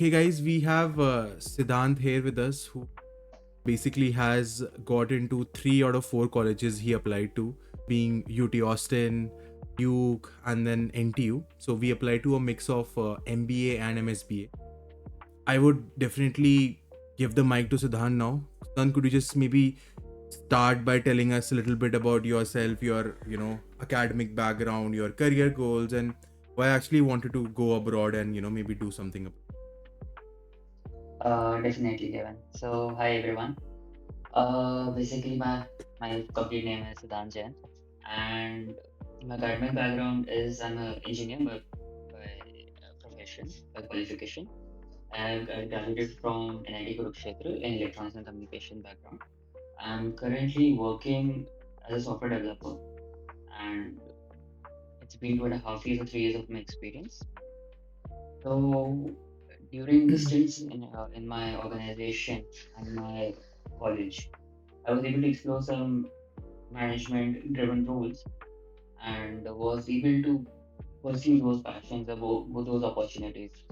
Hey guys, we have Siddhant here with us who basically has got into 3 out of 4 colleges he applied to, being UT Austin, Duke, and then NTU. So we applied to a mix of MBA and MSBA. I would definitely give the mic to Siddhant now. Siddhant, could you just maybe start by telling us a little bit about yourself, your academic background, your career goals, and why I actually wanted to go abroad and maybe do something. Definitely, Kevin. So, hi everyone. Basically, my complete name is Siddhant Jain, and my academic background is I'm an engineer by profession, by qualification. I graduated from NIT Kurukshetra in electronics and communication background. I'm currently working as a software developer, and it's been 2.5 years or 3 years of my experience. So, during the stints in my organization and my college, I was able to explore some management driven roles and was able to pursue those passions about those opportunities,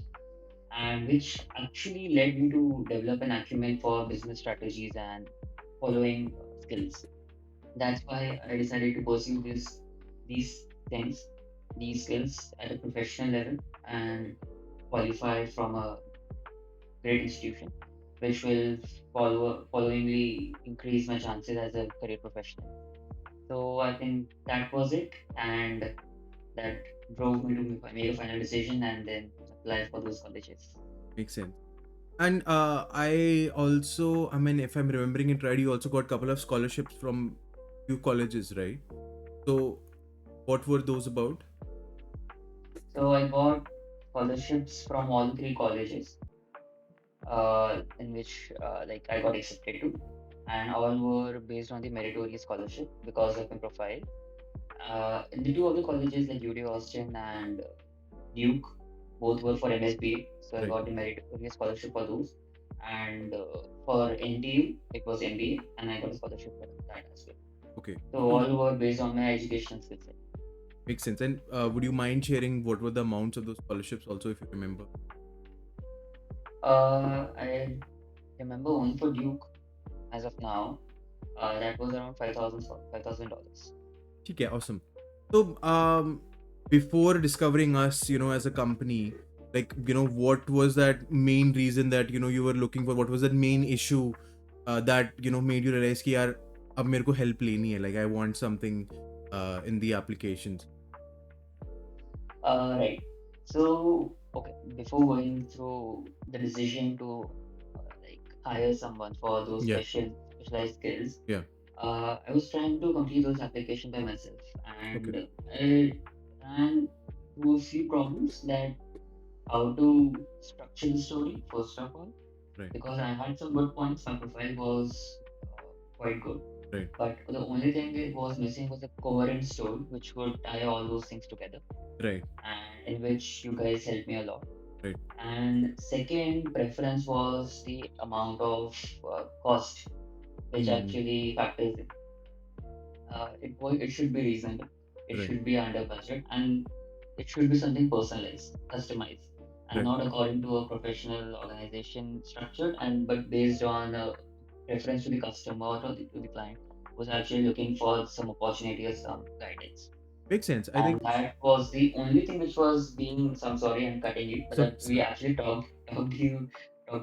and which actually led me to develop an acumen for business strategies and following skills. That's why I decided to pursue these things, these skills at a professional level and qualify from a great institution, which will followingly increase my chances as a career professional. So I think that was it, and that drove me to make a final decision and then apply for those colleges. Makes sense. And if I'm remembering it right, you also got a couple of scholarships from few colleges, right? So, what were those about? So I got scholarships from all three colleges, in which like I got accepted to, and all were based on the meritorious scholarship because of my profile. In the two other colleges like UT Austin and Duke, both were for MSBA, so I Right. got the meritorious scholarship for those. And for NTU, it was MBA, and I got a scholarship for that as well. Okay. So all were based on my educational skill set. Makes sense. And would you mind sharing what were the amounts of those scholarships also, if you remember? I remember only for Duke as of now, that was around $5,000. Okay, awesome. So, before discovering us, as a company, like, what was that main reason that, you were looking for? What was that main issue that, made you realize कि यार अब मेरे को help लेनी है, like I want something in the applications. Right. So, okay, before going through the decision to like hire someone for those Yeah, specialized skills, yeah. I was trying to complete those applications by myself, Okay. and I ran into a few problems that how to structure the story first of all, Right, because I had some good points. My profile was quite good, right, but the only thing it was missing was a coherent story which would tie all those things together, right, and in which you guys helped me a lot. right. And second preference was the amount of cost which Hmm. actually factors in. It should be reasonable, it Right, should be under budget, and it should be something personalized, customized, and right. not according to a professional organization structured, and but based on reference to the customer or to the client who's actually looking for some opportunity or some guidance. Makes sense. I And think that was the only thing which was being some sorry I'm cutting it, but some. that we actually talked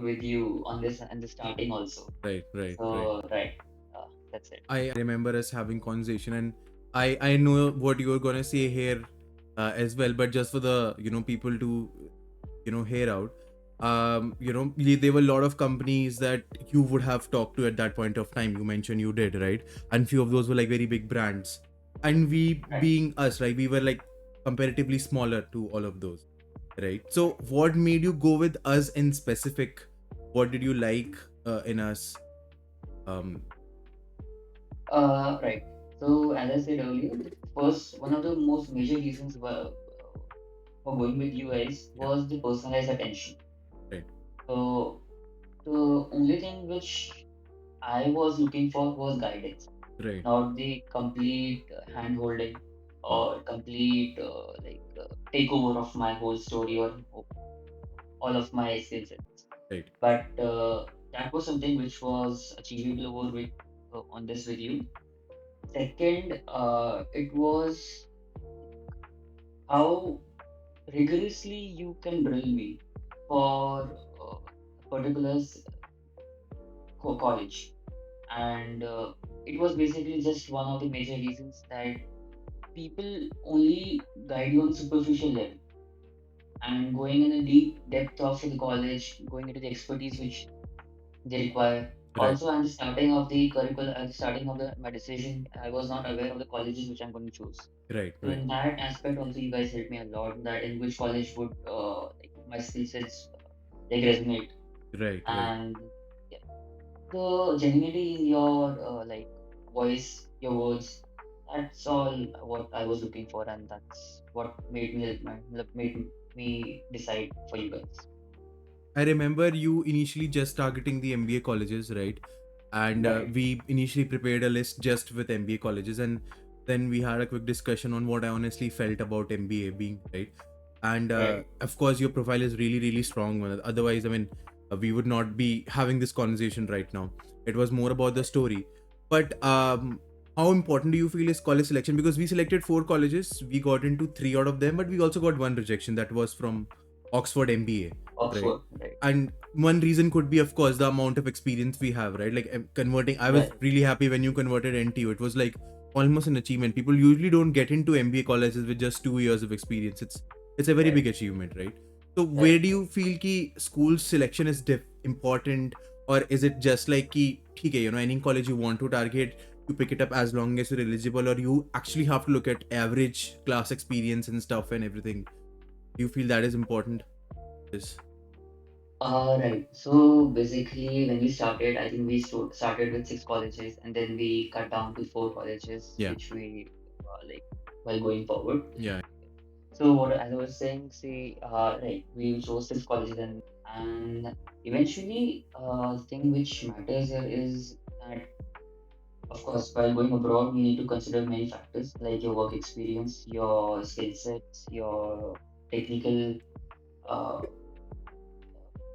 with you on this in the starting also. Right, right, right. So right, that's it. I remember us having conversation, and I know what you were gonna say here as well, but just for the people to hear out. There were a lot of companies that you would have talked to at that point of time. You mentioned you did, right? And few of those were like very big brands, and we Right. being us, right, we were like comparatively smaller to all of those, right? So what made you go with us in specific? What did you like in us? um Right. So as I said earlier, the first one of the most major reasons for going with you guys yeah, was the personalized attention. right, So the only thing which I was looking for was guidance, right. not the complete hand holding or complete takeover of my whole story or all of my skill sets. Right. But that was something which was achievable over with on this with you. Second, it was how rigorously you can drill me for a particular college, and it was basically just one of the major reasons that people only guide you on superficial level, and going in a deep depth of the college, going into the expertise which they require. Right. Also, at the starting of the curriculum, at the starting of my decision, I was not aware of the colleges which I'm going to choose. Right. So Right. in that aspect, also you guys helped me a lot. That in which college would like my skill sets like resonate, Right. Right. and yeah, the genuinity in your like voice, your words. That's all what I was looking for, and that's what made me decide for you guys. I remember you initially just targeting the MBA colleges, right? And Right, we initially prepared a list just with MBA colleges, and then we had a quick discussion on what I honestly felt about MBA being right. And right, of course, your profile is really, really strong. Otherwise, I mean, we would not be having this conversation right now. It was more about the story. But how important do you feel is college selection? Because we selected 4 colleges, we got into 3 out of them, but we also got one rejection that was from Oxford MBA, right? Oxford, right, And one reason could be, of course, the amount of experience we have, right? Like converting, I was right, really happy when you converted NTU. It was like almost an achievement. People usually don't get into MBA colleges with just 2 years of experience. It's a very right, big achievement, right? So where right. do you feel ki school selection is important, or is it just like ki theek hai, any college you want to target, you pick it up as long as you're eligible, or you actually have to look at average class experience and stuff and everything? Do you feel that is important? Yes. Right. So basically, when we started, I think we started with 6 colleges, and then we cut down to 4 colleges, Yeah. which we like while going forward. Yeah. So what as I was saying, see, right, we chose 6 colleges, and eventually, the thing which matters here is that, of course, while going abroad, we need to consider many factors like your work experience, your skill sets, your technical uh,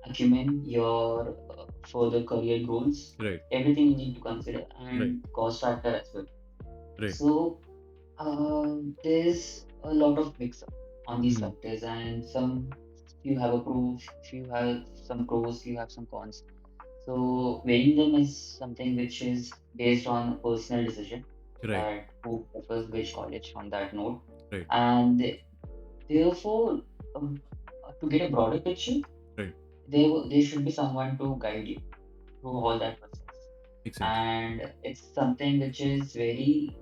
acumen, your further career goals, Right. everything you need to consider, Right. and cost factor as well. Right. So there's a lot of mix up on these Hmm. factors, and some you have a proof, you have some pros, you have some cons. So weighing them is something which is based on a personal decision Right. that who prefers which college on that note, Right. and therefore to get a broader picture, Right. there should be someone to guide you through all that process, Makes sense. and it's something which is very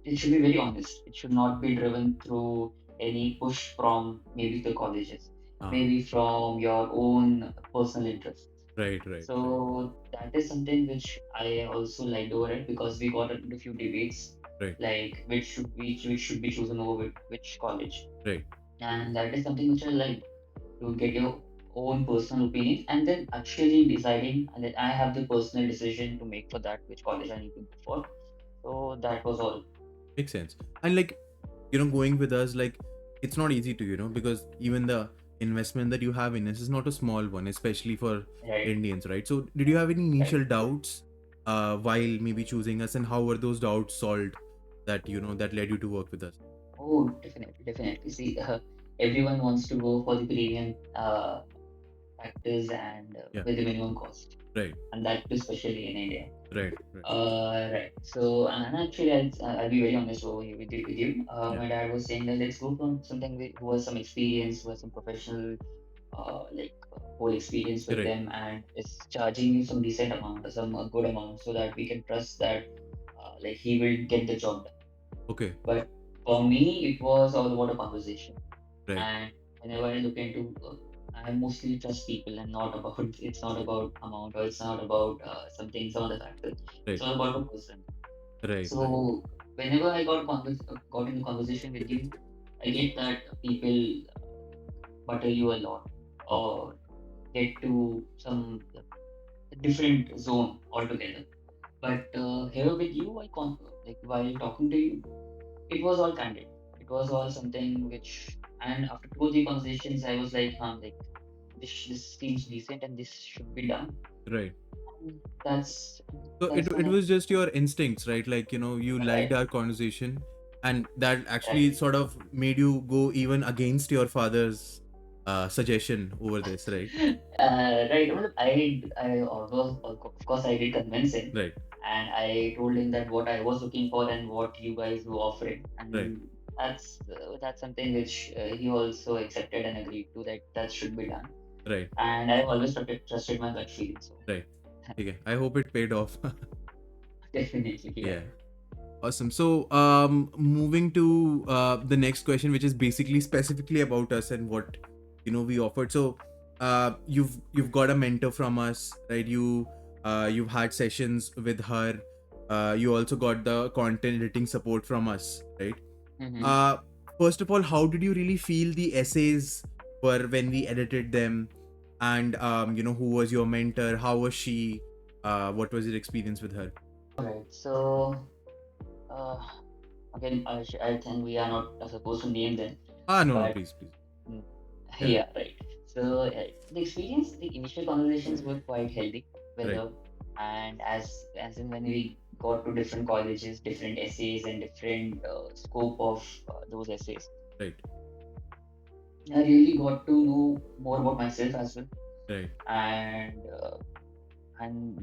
it should be very honest. It should not be driven through any push from maybe the colleges, Ah. maybe from your own personal interests. Right. Right. Right. So that is something which I also liked over it, because we got into a few debates Right. like which should be chosen over which college, Right. and that is something which I liked, to get your own personal opinion and then actually deciding, and then I have the personal decision to make for that which college I need to go for. So that was all. Makes sense. And like, going with us, like, it's not easy to, because even the investment that you have in this is not a small one, especially for Right, Indians, right? So did you have any right. initial doubts while maybe choosing us, and how were those doubts solved that, that led you to work with us? Oh, definitely, definitely. See, everyone wants to go for the premium factors and Yeah. with the minimum cost, Right. and that too especially in India. Right. Right. Right. So, and actually, I'll be very honest with you. Yeah. My dad was saying that let's go from something who has some experience, who has some professional, whole experience with Right. them, and is charging you some decent amount, some good amount, so that we can trust that, like he will get the job done. Okay. But for me, it was all about a conversation. Right. And whenever I look into, I mostly trust people and not about, it's not about amount, or it's not about some other factor. It's Right. all about a person. Right. Right. So whenever I got into conversation with you, I get that people butter you a lot, or get to some different zone altogether. But here with you, like while talking to you, it was all candid. It was all something which, and after 2 or 3 conversations, I was like, huh, like this seems decent and this should be done. Right. And that's So that's it when was just your instincts, right? Like, you liked right, our conversation, and that actually right. sort of made you go even against your father's suggestion over this, right? Right. Well, I always, of course, I did convince him, Right, and I told him that what I was looking for and what you guys were offering, right, and that's something which he also accepted and agreed to that that should be done. right, And I've always trusted my gut feeling, so right. Okay, I hope it paid off. definitely, yeah. Yeah. Awesome. So, moving to the next question, which is basically specifically about us and what we offered. So, you've got a mentor from us, right? You've had sessions with her. You also got the content editing support from us, right? Mm-hmm. Uh, First of all, how did you really feel the essays were when we edited them? And who was your mentor? How was she? What was your experience with her? All right. So uh, again, I think we are not supposed to name them, No, no, but please, please. mm, Yeah. yeah, right. So the experience, the initial conversations were quite healthy with Right. her, and as in when we got to different colleges, different essays, and different scope of those essays, Right. I really got to know more about myself as well, Right. and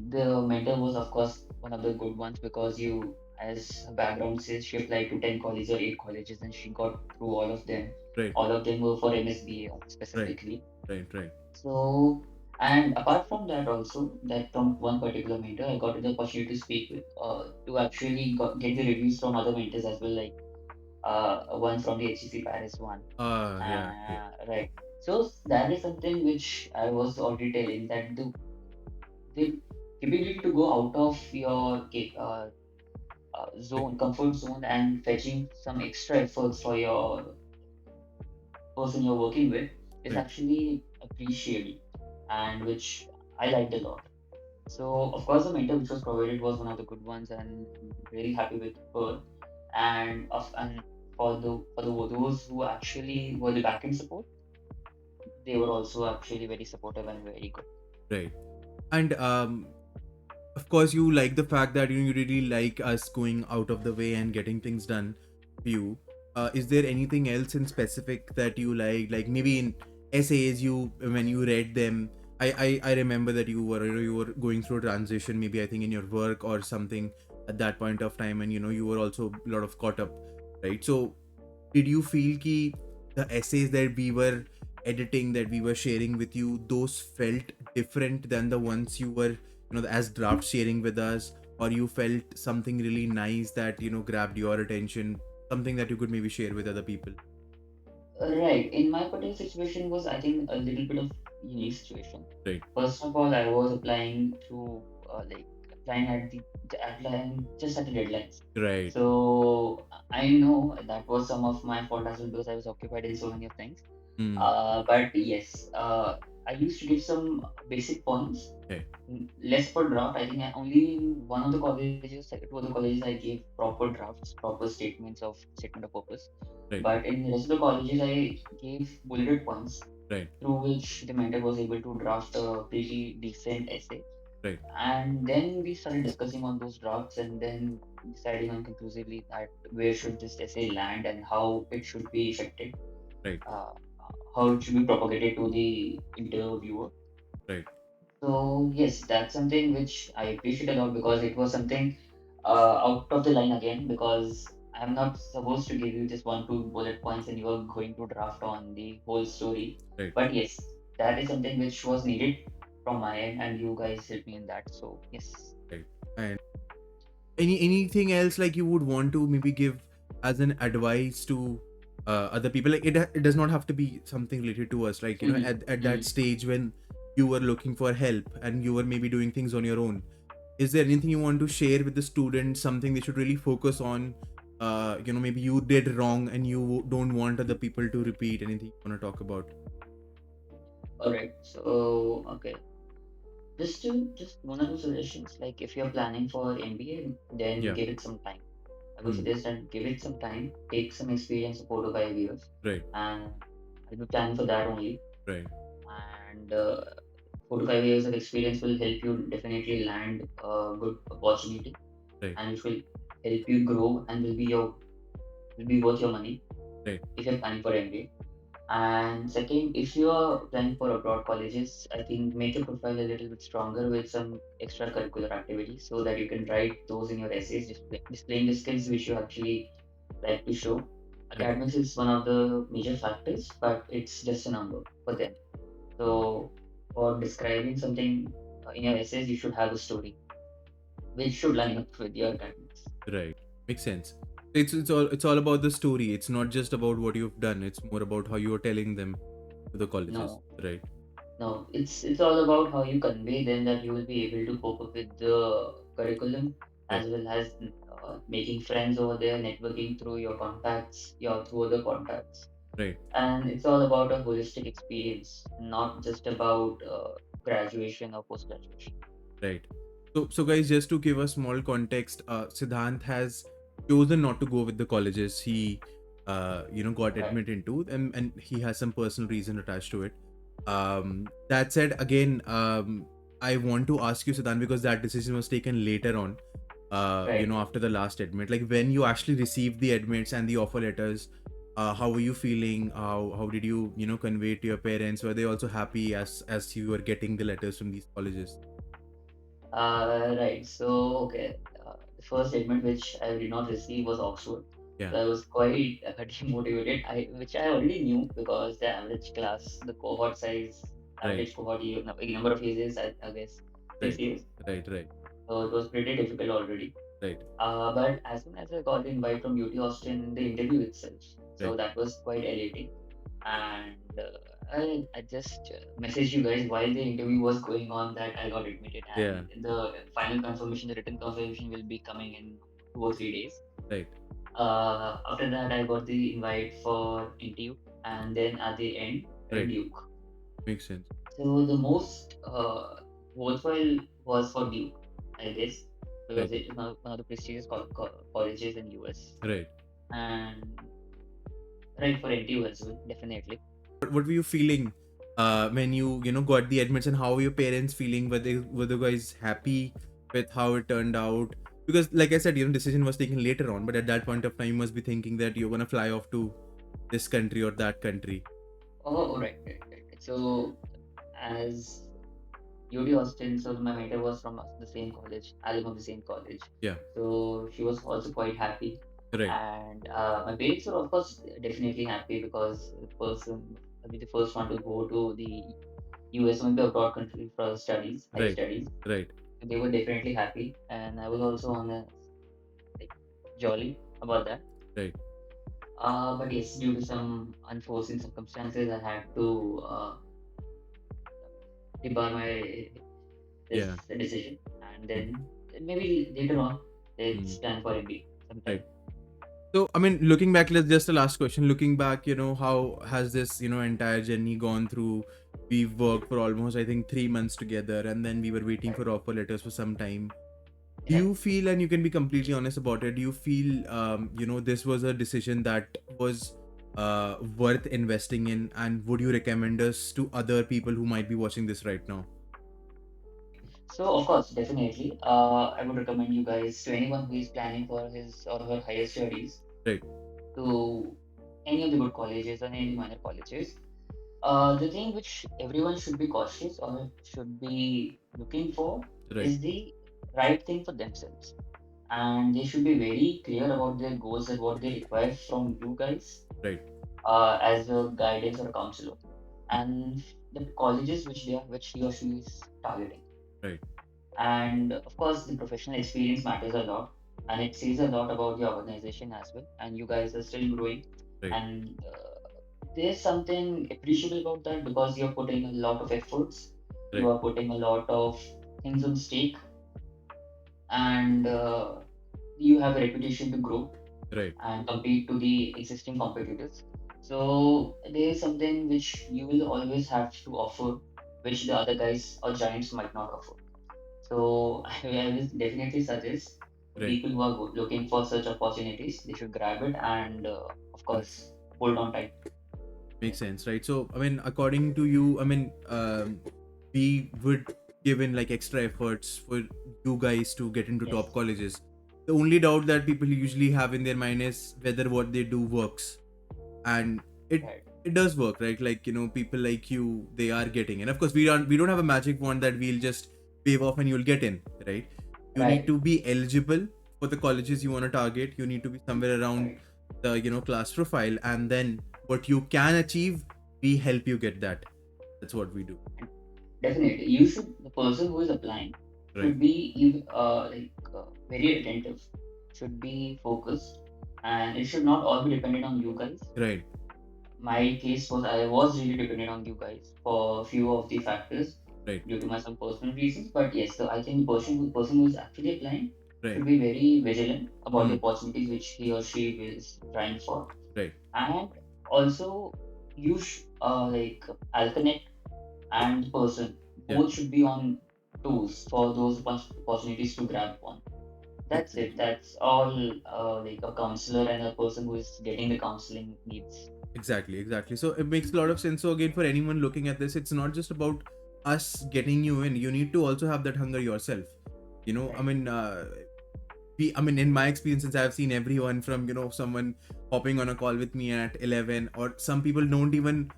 the mentor was of course one of the good ones because you, as her background says, she applied to 10 colleges or 8 colleges and she got through all of them. Right. All of them were for MSBA Right. specifically. Right. Right. So, and apart from that, also, that from one particular mentor, I got the opportunity to speak with, to actually get the reviews from other mentors as well, like one from the HCC Paris one. Yeah. Yeah. Right. So, that is something which I was already telling that the capability to go out of your zone, comfort zone, and fetching some extra efforts for your person you're working with is Right. actually appreciated and which I liked a lot. So of course the mentor which was provided was one of the good ones and really happy with her. And for the those who actually were the backend support, they were also actually very supportive and very good. Right. And of course, you like the fact that you really like us going out of the way and getting things done for you. Is there anything else in specific that you like maybe in essays you when you read them? I remember that you were going through a transition, maybe I think in your work or something at that point of time, and you were also a lot of caught up, right? So did you feel ki the essays that we were editing, that we were sharing with you, those felt different than the ones you were as draft sharing with us, or you felt something really nice that grabbed your attention, something that you could maybe share with other people? Right. In my particular situation was I think a little bit of unique situation. Right. First of all, I was applying to like applying at the applying just at the deadlines. Right. So I know that was some of my fault as well because I was occupied in so many of things. Hmm. But yes, I used to give some basic points, Okay. less for draft. I think I only in one of the colleges, like two of the colleges, I gave proper drafts, proper statement of purpose. Right. But in the rest of the colleges, I gave bulleted points Right. through which the mentor was able to draft a pretty decent essay. Right. And then we started discussing on those drafts and then deciding on conclusively that where should this essay land and how it should be affected, Right. uh, how it should be propagated to the interviewer. Right. So yes, that's something which I appreciate a lot because it was something out of the line again because I'm not supposed to give you just one two bullet points and you are going to draft on the whole story. Right. But yes, that is something which was needed from my end and you guys helped me in that. So yes. Right. And anything else like you would want to maybe give as an advice to other people, like it does not have to be something related to us, like Mhm, at that mhm. stage when you were looking for help and you were maybe doing things on your own. Is there anything you want to share with the students, something they should really focus on? Maybe you did wrong and you don't want other people to repeat. Anything you want to talk about? All right. So okay. Just one or two suggestions. Like if you're planning for MBA, then Yeah. give it some time. I would Hmm. suggest that give it some time, take some experience of 4 to 5 years, Right. and I'll be planning for that only. Right. and 4 to 5 years of experience will help you definitely land a good opportunity, Right. and which will help you grow and will be worth your money Right. if you're planning for MBA. And second, if you are planning for abroad colleges, I think make your profile a little bit stronger with some extracurricular activities so that you can write those in your essays, displaying the skills which you actually like to show. Right. Academics is one of the major factors, but it's just a number for them. So, for describing something in your essays, you should have a story which should line up with your academics. Right. Makes sense. It's all about the story. It's not just about what you've done. It's more about how you're telling them to the colleges. No, Right. no, it's all about how you convey them that you will be able to cope up with the curriculum Right. as well as making friends over there, networking through your contacts, your through other contacts, Right. and it's all about a holistic experience, not just about graduation or post graduation. Right. So guys, just to give a small context, Siddhant has chosen not to go with the colleges he, got Right. admitted into, and he has some personal reason attached to it. That said, again, I want to ask you, Siddhant, because that decision was taken later on. Right. After the last admit, like when you actually received the admits and the offer letters, how were you feeling? How did you convey it to your parents? Were they also happy as you were getting the letters from these colleges? Right. So, okay. The first statement which I did not receive was Oxford. Yeah. So I was quite demotivated. Which I already knew because the average class, the cohort size, Right. average cohort year, number of years is I guess six Right. years. Right. Right. So it was pretty difficult already. Right. But as soon as I got the invite from UT Austin, the interview itself, so Right. that was quite elating. And I just messaged you guys while the interview was going on that I got admitted, Yeah. and the final confirmation, the written confirmation will be coming in 2 or 3 days. Right. After that, I got the invite for NTU, and then at the end, Right. Duke. Makes sense. So the most worthwhile was for Duke, I guess, Right. because it is one of the prestigious colleges in US, Right. and right for NTU as well, definitely. What were you feeling when you got the admits, and how were your parents feeling? Were they guys happy with how it turned out? Because like I said, decision was taken later on, but at that point of time, you must be thinking that you're gonna fly off to this country or that country. Oh, right. So as UT Austin, so my mentor was from the same college, alum of the same college. Yeah. So she was also quite happy. Right. And my parents were, of course, definitely happy because the person will be the first one to go to the US, one of the abroad country for studies, higher Right. studies. Right. So they were definitely happy. And I was also on a like jolly about that. Right. But yes, due to some unforeseen circumstances, I had to debar my this Yeah. decision, and Mm. then maybe later on it's Mm. time for MBA sometime. Right. So, I mean, looking back, let's just a last question. Looking back, how has this, entire journey gone through? We've worked for almost, I think, 3 months together, and then we were waiting Right, for offer letters for some time. Do right. you feel, and you can be completely honest about it, do you feel, this was a decision that was worth investing in? And would you recommend us to other people who might be watching this right now? So of course, definitely, I would recommend you guys to anyone who is planning for his or her higher studies Right, to any of the good colleges or any minor colleges. The thing which everyone should be cautious or should be looking for right, is the right thing for themselves, and they should be very clear about their goals and what they require from you guys right, as a guidance or a counselor, and the colleges which he or she is targeting. right, And of course, the professional experience matters a lot, and it says a lot about the organization as well. And you guys are still growing, right, and there's something appreciable about that because you're putting a lot of efforts, you right, are putting a lot of things on stake, and you have a reputation to grow right, and compete to the existing competitors. So there is something which you will always have to offer, which the other guys or giants might not offer. So I will definitely suggest the right. people who are looking for such opportunities, they should grab it and, of Right. course, hold on tight. Makes sense, right? So, I mean, according to you, I mean, we would give in like extra efforts for you guys to get into Yes, top colleges. The only doubt that people usually have in their mind is whether what they do works, and it right, it does work, right? Like, you know, people like you, they are getting in. Of course, we don't have a magic wand that we'll just wave off and you'll get in, right? You need right, to be eligible for the colleges you want to target. You need to be somewhere around right. the, you know, class profile, and then what you can achieve, we help you get that. That's what we do. Definitely, you should. The person who is applying Right. should be very attentive, should be focused, and it should not all be dependent on you guys. Right. My case was I was really dependent on you guys for a few of the factors Right. due to my some personal reasons. But yes, so I think the person who is actually applying Right. should be very vigilant about the Hmm. opportunities which he or she is trying for, Right. and also like alternate and the person Yeah. both should be on tools for those opportunities to grab on. That's it. Definitely. That's all like a counselor and a person who is getting the counseling needs. Exactly. So it makes a lot of sense. So again, for anyone looking at this, it's not just about us getting you in. You need to also have that hunger yourself. You know, I Right. mean, I mean, in my experiences, I've seen everyone from, you know, someone hopping on a call with me at 11, or some people don't even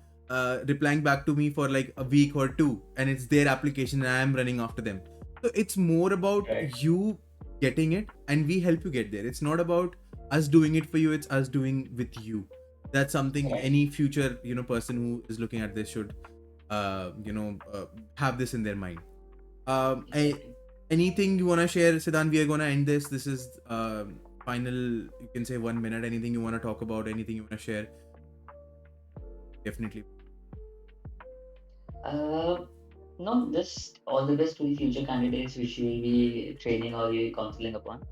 replying back to me for like a week or two, and it's their application and I'm running after them. So it's more about Right. you getting it, and we help you get there. It's not about us doing it for you, it's us doing with you. That's something Right. any future, you know, person who is looking at this should have this in their mind. I Exactly. Anything you want to share, Siddhan? We are going to end this. This is final, you can say 1 minute. Anything you want to talk about, anything you want to share? Definitely. Uh, no, just all the best to the future candidates which you will be training or you counseling upon.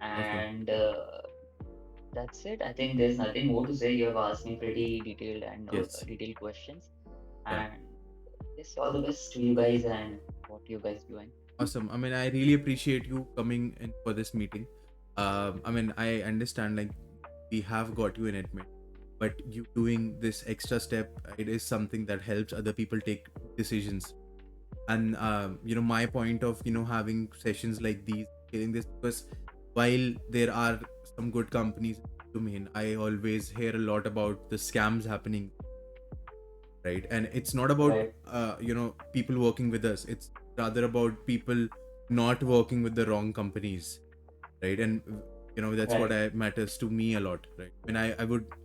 Awesome. And that's it. I think there's nothing more to say. You have asked me pretty detailed and Yes. detailed questions. Yeah. And yes, all the best to you guys and what you guys doing. Awesome. I mean, I really appreciate you coming in for this meeting. I mean, I understand like we have got you in admit, but you doing this extra step, it is something that helps other people take decisions. And you know, my point of, you know, having sessions like these, hearing this, because while there are some good companies in the domain, I always hear a lot about the scams happening, right? And it's not about Right, you know, people working with us, it's rather about people not working with the wrong companies, right? And you know, that's what right, matters to me a lot, right? And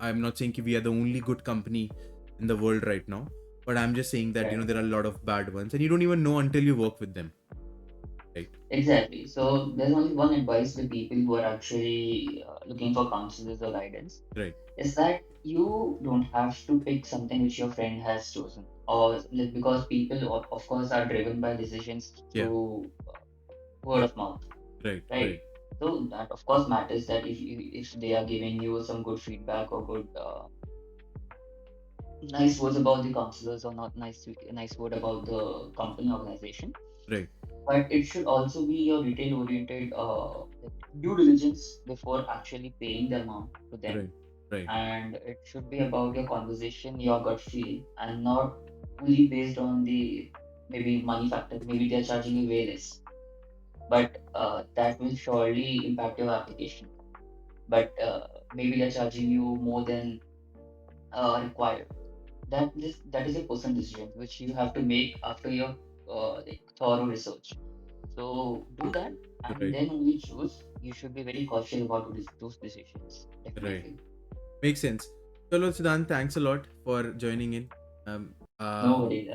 I'm not saying we are the only good company in the world right now, but I'm just saying that, you know, right. there are a lot of bad ones and you don't even know until you work with them, right? Exactly. So there's only one advice to people who are actually looking for counselors or guidance Right. is that you don't have to pick something which your friend has chosen, or like, because people of course are driven by decisions Yeah. through word of mouth, Right. right? Right. So that of course matters, that if they are giving you some good feedback or good nice words about the counselors or not nice word about the company organization, Right. but it should also be your retail oriented like due diligence before actually paying the amount to them, Right. Right. and it should be about your conversation, your gut feel, and not only based on the maybe money factor. Maybe they're charging you way less, but that will surely impact your application. But maybe they're charging you more than required. That is a personal decision which you have to make after your like thorough research. So do that and Right. then only choose. You should be very cautious about those decisions. Right. Definitely. Makes sense. Chalo, Siddhant, thanks a lot for joining in. Um, No uh, worries.